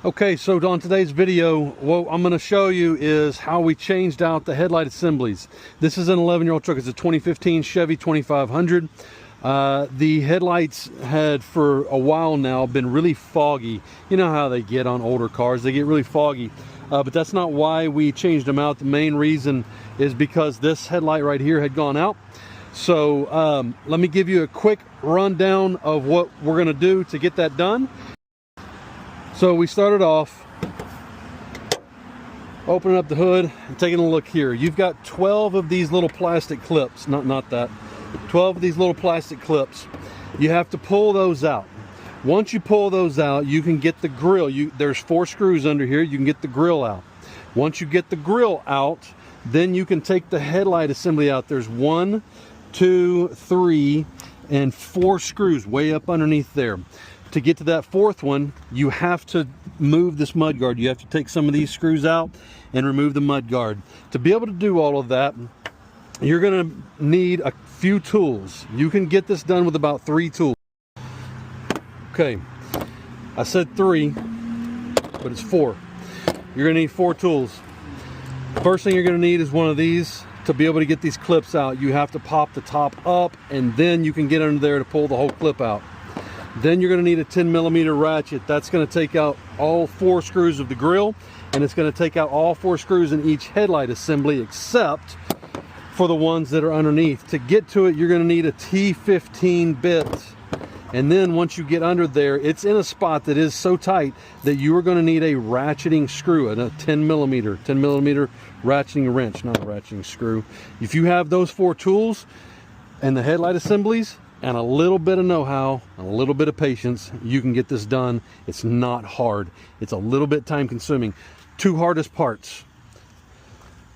Okay, so on today's video, what I'm going to show you is how we changed out the headlight assemblies. This is an 11-year-old truck. It's a 2015 Chevy 2500. The headlights had for a while now been really foggy. You know how they get on older cars, they get really foggy. But that's not why we changed them out. The main reason is because this headlight right here had gone out. So let me give you a quick rundown of what we're going to do to get that done. So we started off opening up the hood and taking a look here. You've got 12 of these little plastic clips, not that, 12 of these little plastic clips. You have to pull those out. Once you pull those out, you can get the grill. There's 4 screws under here. You can get the grill out. Once you get the grill out, then you can take the headlight assembly out. There's 1, 2, 3, and 4 screws way up underneath there. To get to that 4th one, you have to move this mud guard. You have to take some of these screws out and remove the mud guard. To be able to do all of that, you're going to need a few tools. You can get this done with about 3 tools. Okay, I said 3, but it's 4. You're going to need 4 tools. First thing you're going to need is one of these. To be able to get these clips out, you have to pop the top up, and then you can get under there to pull the whole clip out. Then you're going to need a 10mm ratchet. That's going to take out all 4 screws of the grill, and it's going to take out all 4 screws in each headlight assembly except for the ones that are underneath. To get to it, you're going to need a T15 bit. And then once you get under there, it's in a spot that is so tight that you are going to need a ratcheting screw, a 10mm ratcheting wrench, not a ratcheting screw. If you have those 4 tools and the headlight assemblies and a little bit of know-how, and a little bit of patience, you can get this done. It's not hard. It's a little bit time consuming. 2 hardest parts: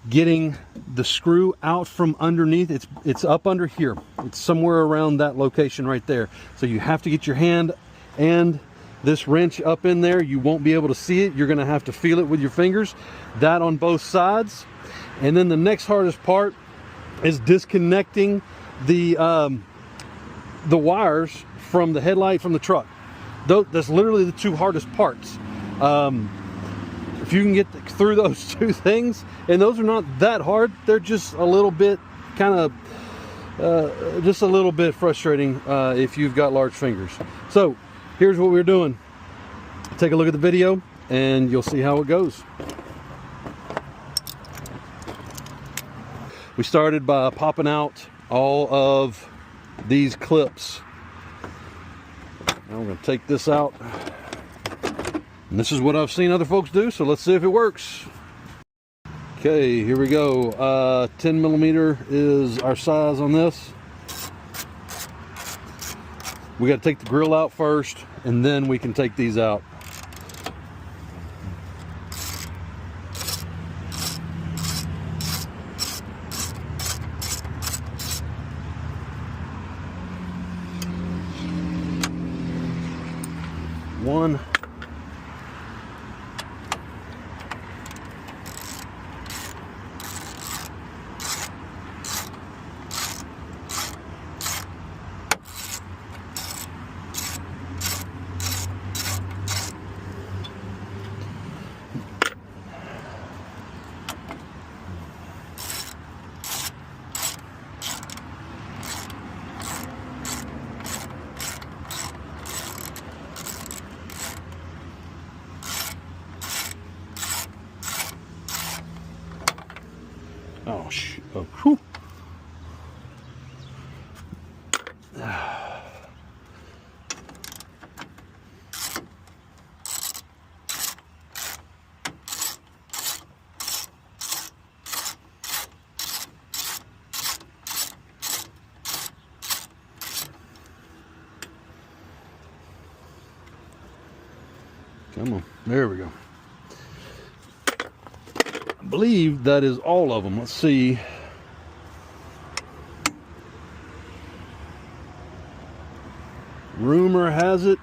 getting the screw out from underneath. It's up under here. It's somewhere around that location right there. So you have to get your hand and this wrench up in there. You won't be able to see it. You're going to have to feel it with your fingers. That on both sides. And then the next hardest part is disconnecting the wires from the headlight from the truck. That's literally the 2 hardest parts. If you can get through those 2 things, and those are not that hard, they're just a little bit just a little bit frustrating if you've got large fingers. So here's what we're doing. Take a look at the video and you'll see how it goes. We started by popping out all of these clips. Now I'm going to take this out. And this is what I've seen other folks do, so let's see if it works. Okay, here we go. 10mm is our size on this. We got to take the grill out first, and then we can take these out. One. Oh, whew. Come on, there we go. I believe that is all of them. Let's see. Rumor has it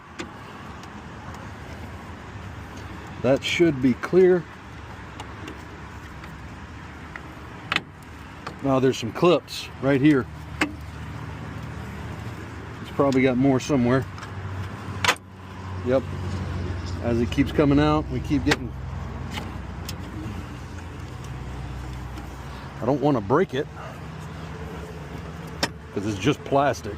that should be clear. Now there's some clips right here. It's probably got more somewhere. Yep. As it keeps coming out, we keep getting... I don't want to break it because it's just plastic.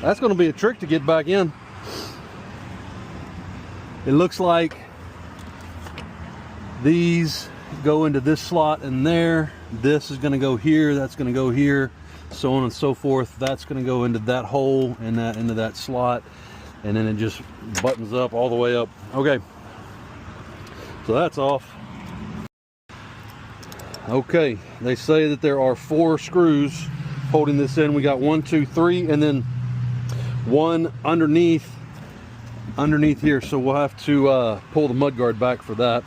That's going to be a trick to get back in. It looks like these go into this slot in there. This is going to go here. That's going to go here. So on and so forth. That's going to go into that hole and that into that slot. And then it just buttons up all the way up. Okay. So that's off. Okay. They say that there are 4 screws holding this in. We got 1, 2, 3, and then one underneath here, so we'll have to pull the mudguard back for that.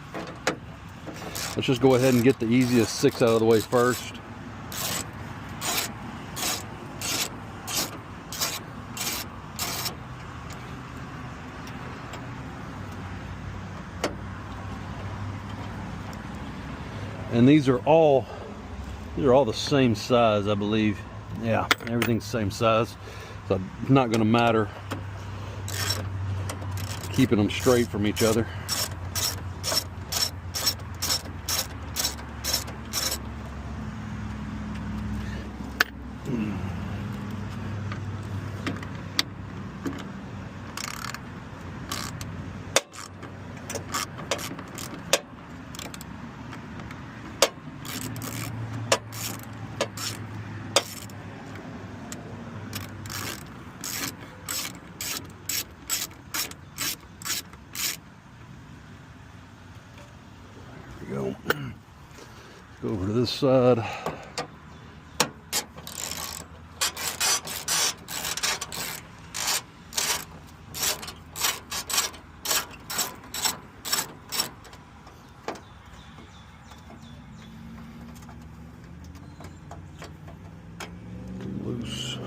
Let's just go ahead and get the easiest 6 out of the way first. And these are all the same size, I believe. Yeah, everything's the same size. So it's not going to matter keeping them straight from each other. Go. Go over to this side. Loose.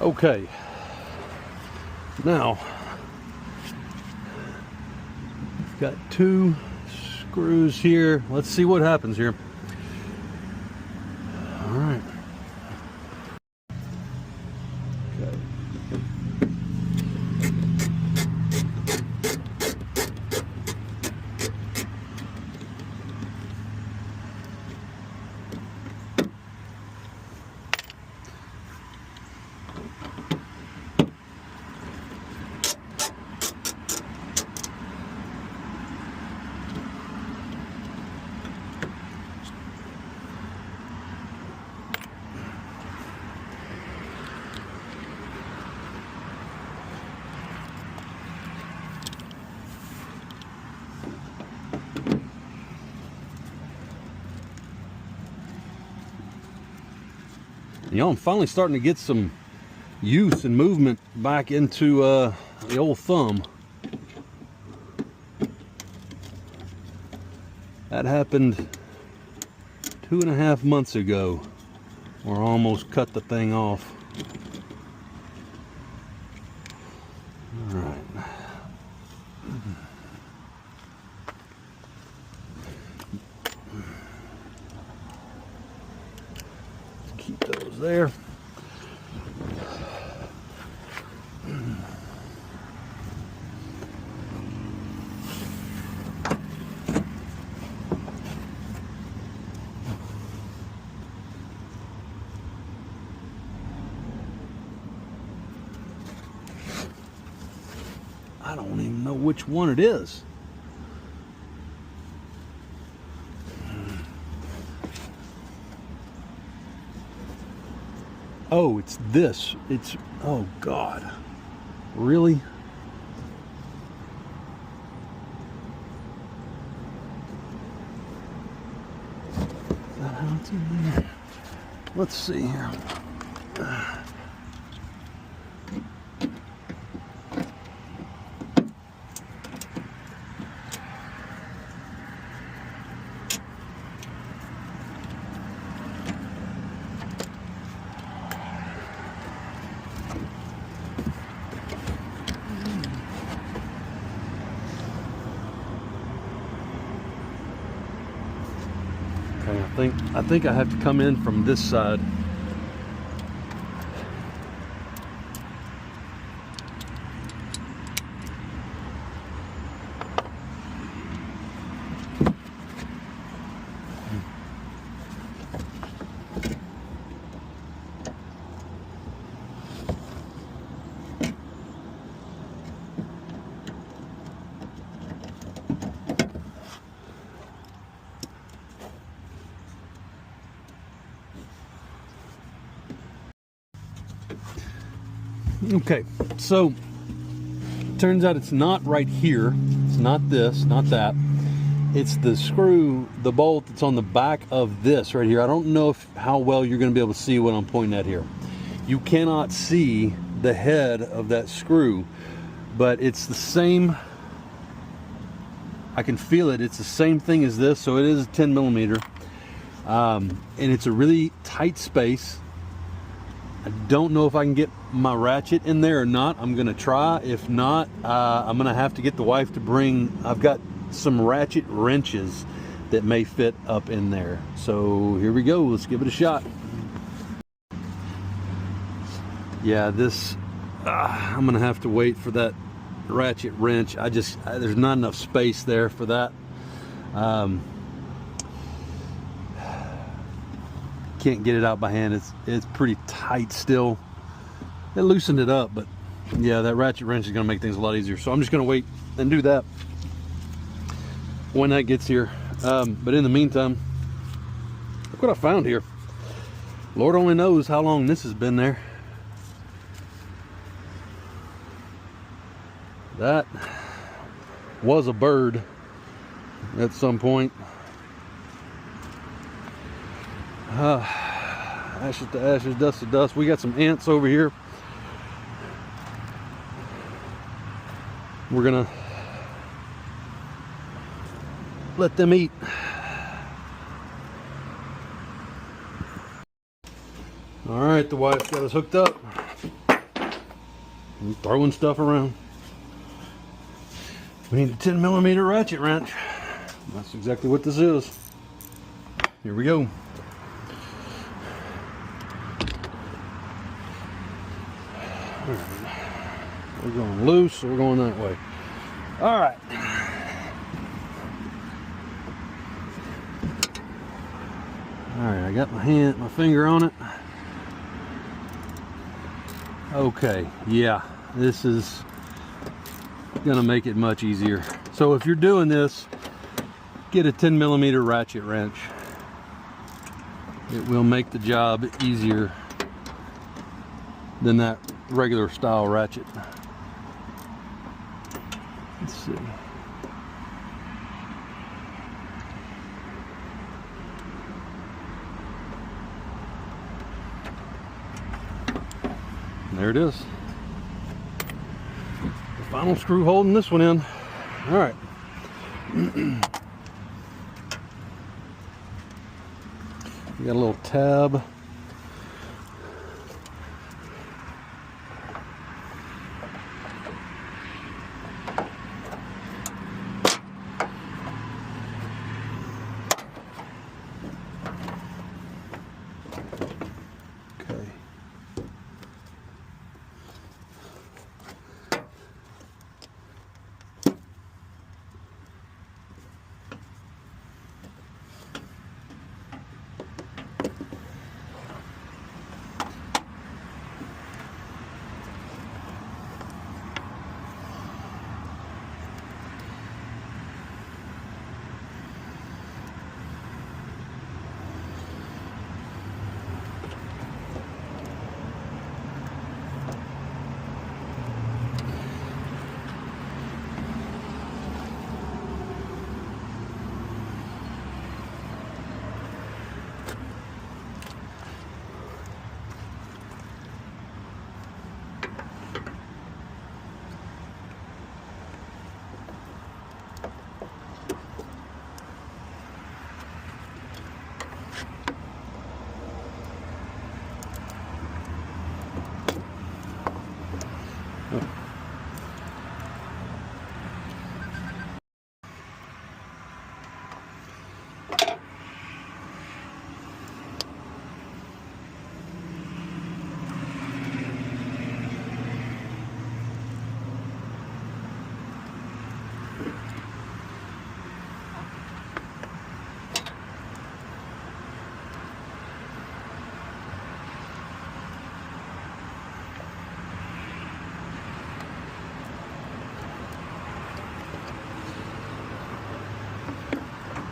Okay, now got 2 screws here. Let's see what happens here. All right. Okay. You know, I'm finally starting to get some use and movement back into the old thumb. That happened 2.5 months ago, or almost cut the thing off. All right. Keep those there. I don't even know which one it is. Oh, it's this. It's, oh God. Really? Let's see here. Okay, I think I have to come in from this side. Okay, so turns out it's not right here. It's not this, not that. It's the screw, the bolt that's on the back of this right here. I don't know how well you're going to be able to see what I'm pointing at here. You cannot see the head of that screw, but it's the same. I can feel it. It's the same thing as this, so it is a 10 millimeter. And it's a really tight space. I don't know if I can get my ratchet in there or not. I'm gonna try. If not, I'm gonna have to get the wife to bring, I've got some ratchet wrenches that may fit up in there. So here we go, let's give it a shot. Yeah, this, I'm gonna have to wait for that ratchet wrench. There's not enough space there for that. Can't get it out by hand. It's pretty tight still. It loosened it up, but yeah, that ratchet wrench is gonna make things a lot easier. So I'm just gonna wait and do that when that gets here. But in the meantime, look what I found here. Lord only knows how long this has been there. That was a bird at some point. Ashes to ashes, dust to dust. We got some ants over here. We're gonna let them eat. All right, the wife's got us hooked up. I'm throwing stuff around. We need a 10 millimeter ratchet wrench. That's exactly what this is. Here we go. We're going loose, so we're going that way. All right. All right, I got my finger on it. Okay, yeah, this is gonna make it much easier. So if you're doing this, get a 10 millimeter ratchet wrench. It will make the job easier than that regular style ratchet. Let's see. There it is. The final screw holding this one in. All right. We got a little tab.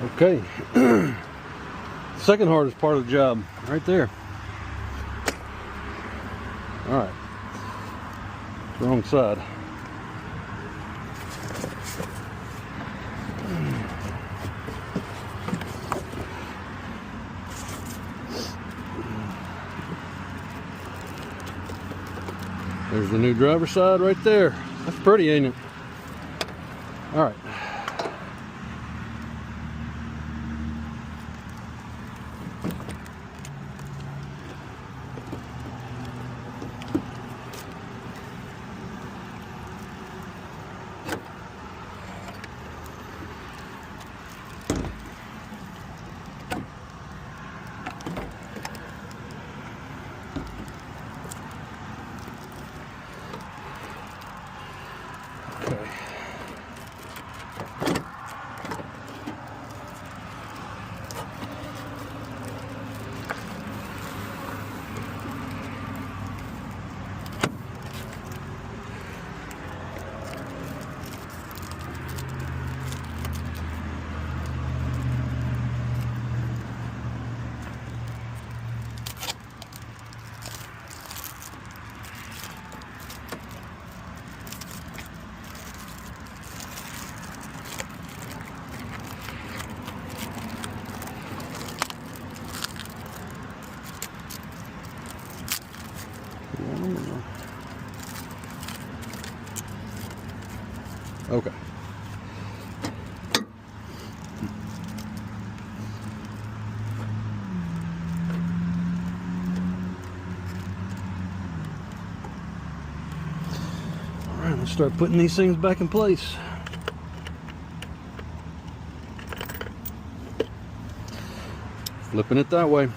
Okay. Second hardest part of the job, right there. All right. Wrong side. There's the new driver's side right there. That's pretty, ain't it? All right. Okay. All right, let's start putting these things back in place. Flipping it that way.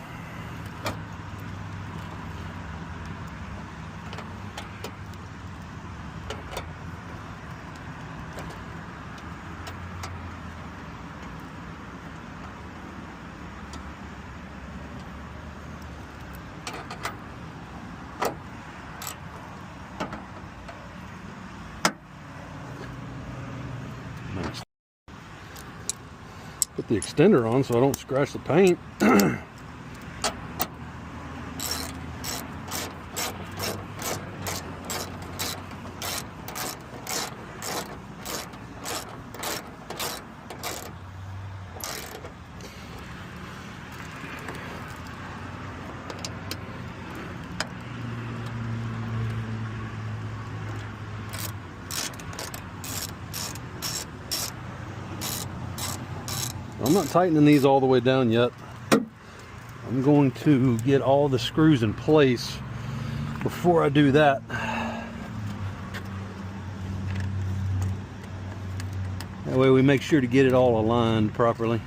Put the extender on so I don't scratch the paint. I'm not tightening these all the way down yet. I'm going to get all the screws in place before I do that. That way we make sure to get it all aligned properly.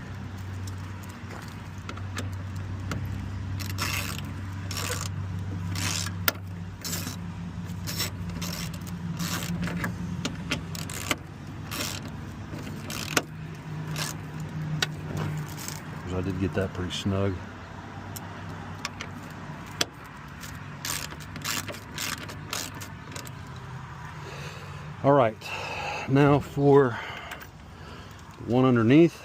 I did get that pretty snug. All right, now for the one underneath.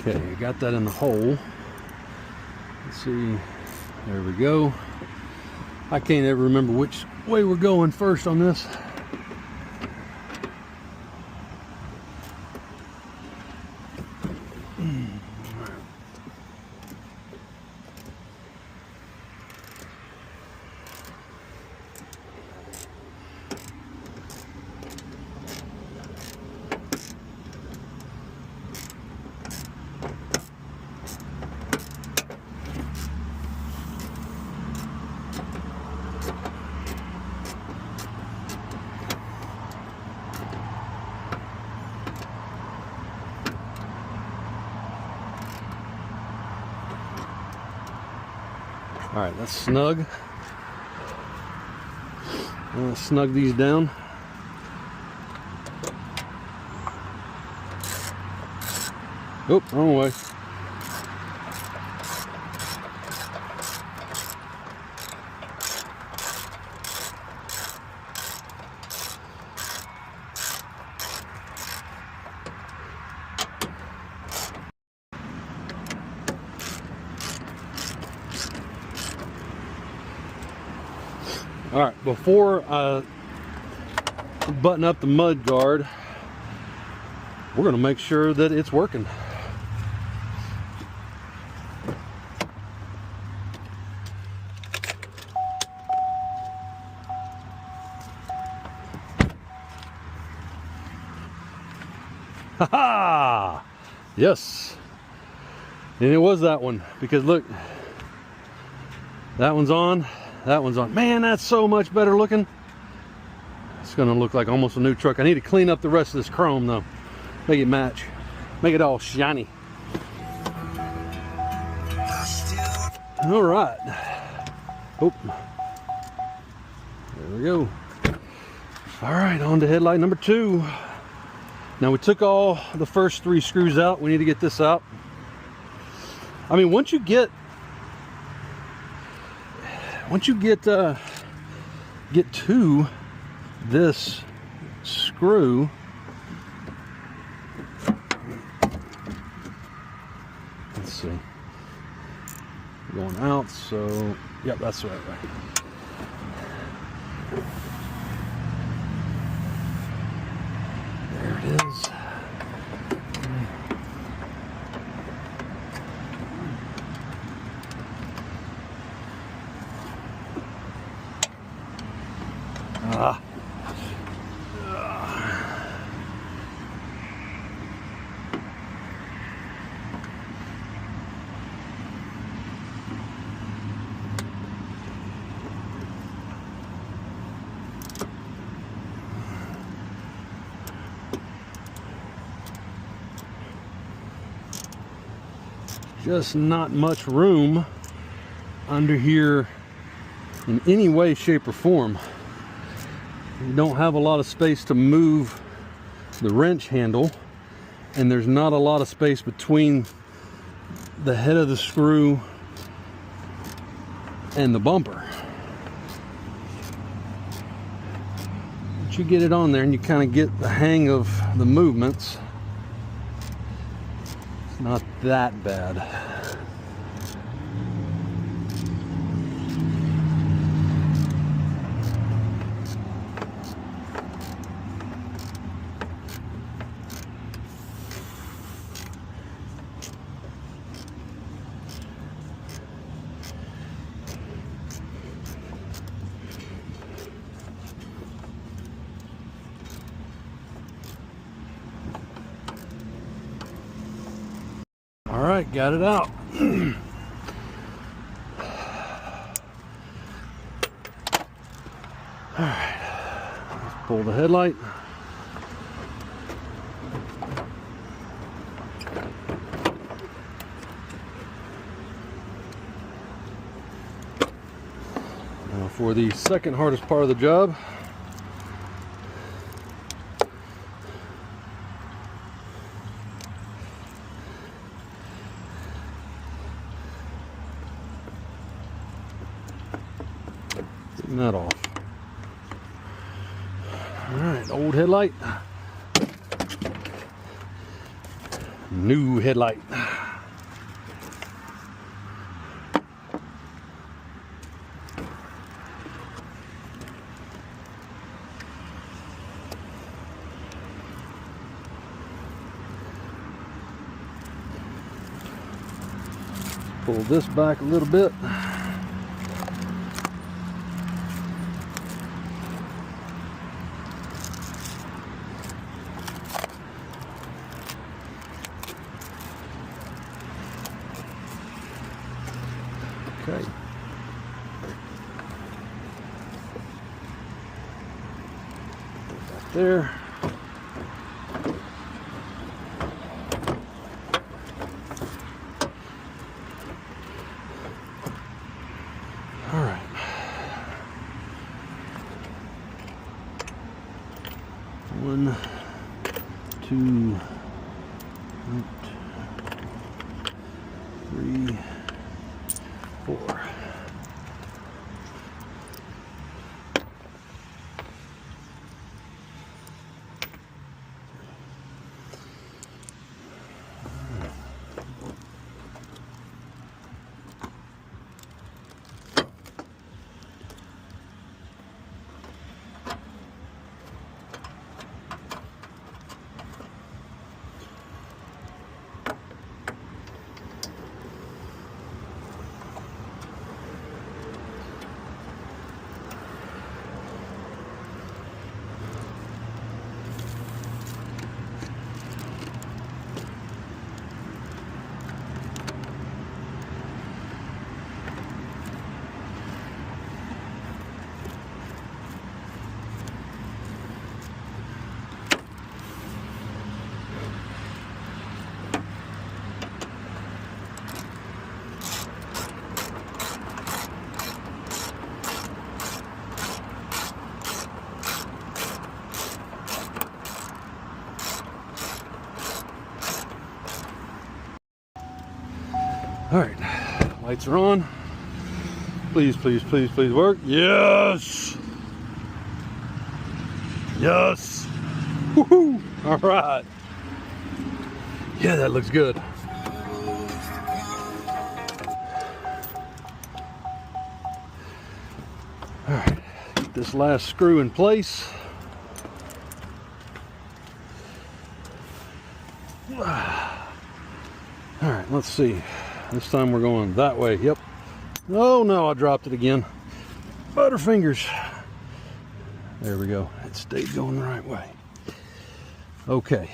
Okay, I got that in the hole. Let's see, there we go. I can't ever remember which way we're going first on this. All right, that's snug. I'm gonna snug these down. Oop, wrong way. All right, before I button up the mud guard, we're gonna make sure that it's working. Ha-ha! Yes. And it was that one, because look, that one's on, that one's on. Man, that's so much better looking. It's gonna look like almost a new truck. I need to clean up the rest of this chrome though. Make it match. Make it all shiny. All right. Oh. There we go. All right, on to headlight number 2. Now we took all the first 3 screws out. We need to get this out. I mean, once you get to this screw, let's see, going out, so yep, that's the right way. There it is. Just not much room under here in any way, shape, or form. You don't have a lot of space to move the wrench handle, and there's not a lot of space between the head of the screw and the bumper. Once you get it on there and you kind of get the hang of the movements, it's not that bad. All right, got it out. All right, let's pull the headlight. Now for the second hardest part of the job. That off. All right, old headlight, new headlight. Pull this back a little bit. Okay. Back there. 1, 2, 3, 4. All right, lights are on. Please, please, please, please work. Yes. Yes. Woohoo. All right. Yeah, that looks good. All right, get this last screw in place. All right, let's see. This time we're going that way. Yep. Oh no, I dropped it again. Butterfingers. There we go. It stayed going the right way. Okay.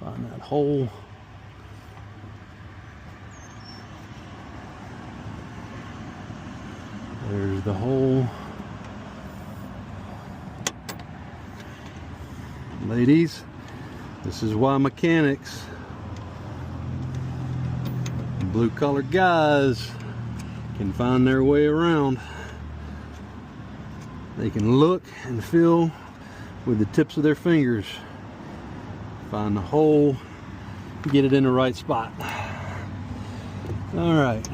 Find that hole. There's the hole. Ladies, this is why mechanics, blue-collar guys, can find their way around. They can look and feel with the tips of their fingers, find the hole, get it in the right spot. All right.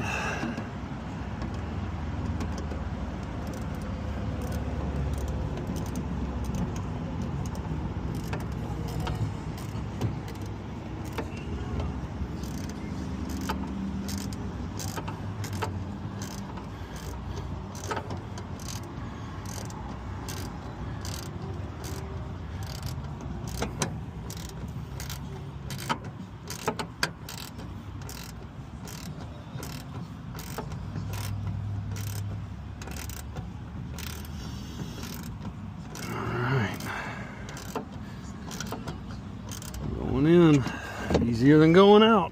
In easier than going out.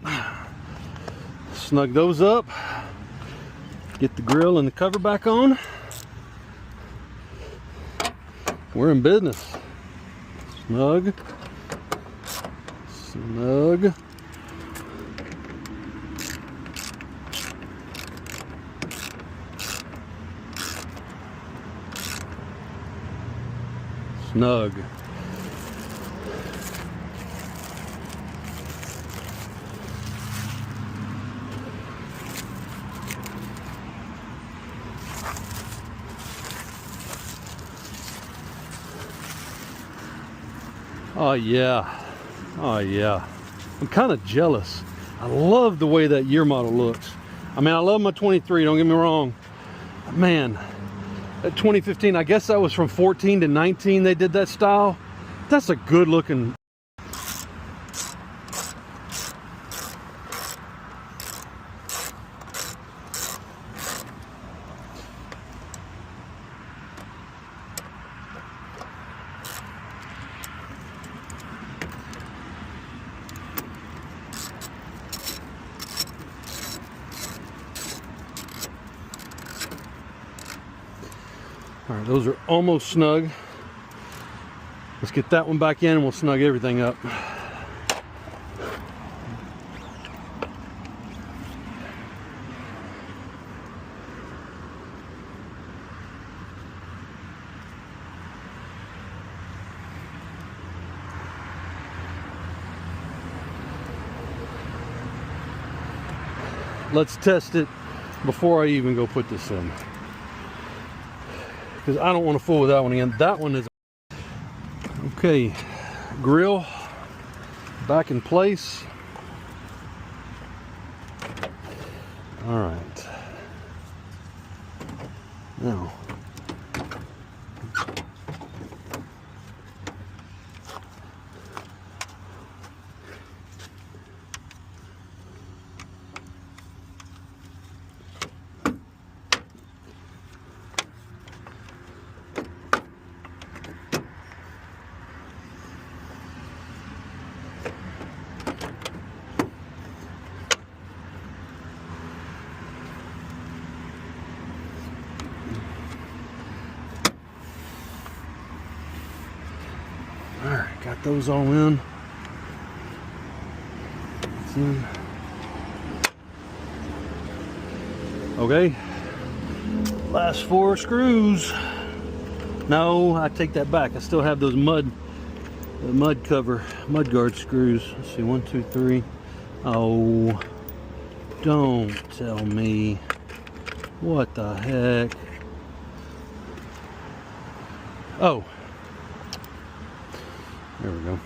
Snug those up, get the grill and the cover back on. We're in business. Snug, snug. Snug. Oh yeah, oh yeah. I'm kind of jealous. I love the way that year model looks. I mean, I love my 23, don't get me wrong. Man, that 2015, I guess that was from 14 to 19 they did that style. That's a good looking. All right, those are almost snug. Let's get that one back in and we'll snug everything up. let's test it before I even go put this in, because I don't want to fool with that one again. That one is okay. Grill back in place. All right, now got those all in. Okay, last 4 screws. No, I take that back. I still have those mud guard screws. Let's see, 1, 2, 3. Oh, don't tell me. What the heck? Oh, there we go.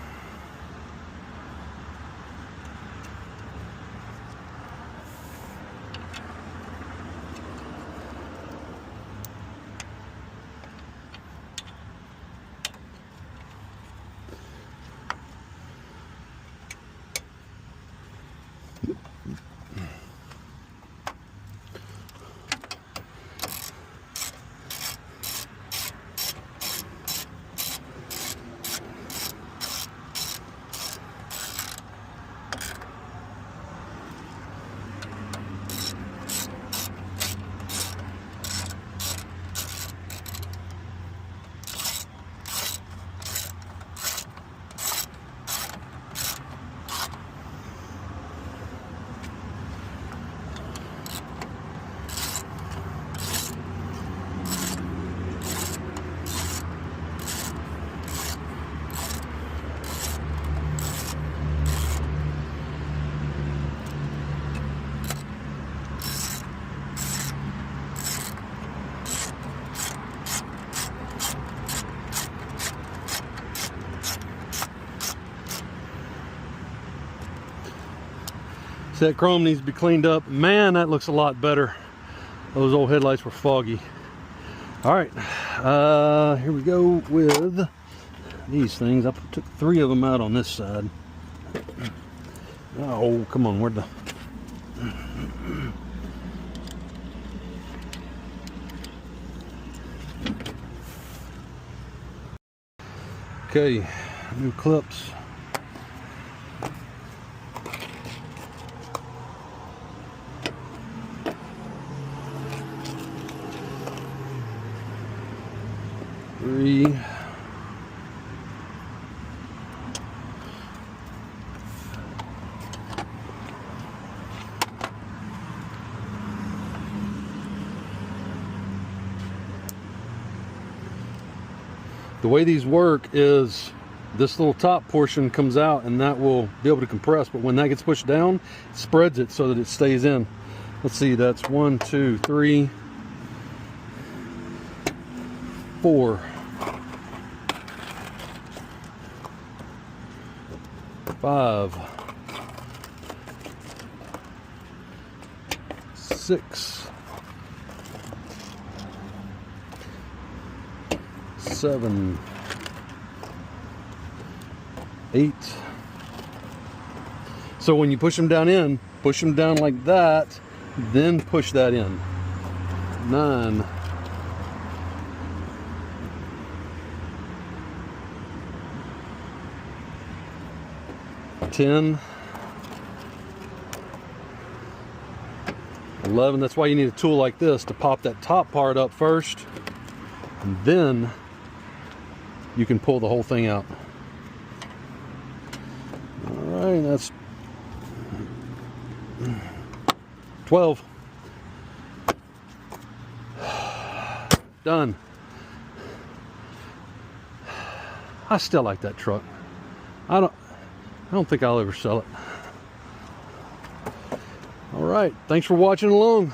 So that chrome needs to be cleaned up. Man, that looks a lot better. Those old headlights were foggy. All right, here we go with these things. I took 3 of them out on this side. Oh, come on, where'd the... Okay, new clips. Three. The way these work is this little top portion comes out and that will be able to compress, but when that gets pushed down, it spreads it so that it stays in. Let's see, that's 1, 2, 3, 4. 5, 6, 7, 8. So when you push them down in, push them down like that, then push that in. 9, 10, 11. That's why you need a tool like this to pop that top part up first, and then you can pull the whole thing out. All right, that's 12. Done. I still like that truck. I don't think I'll ever sell it. All right, thanks for watching along.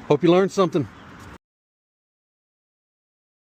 Hope you learned something.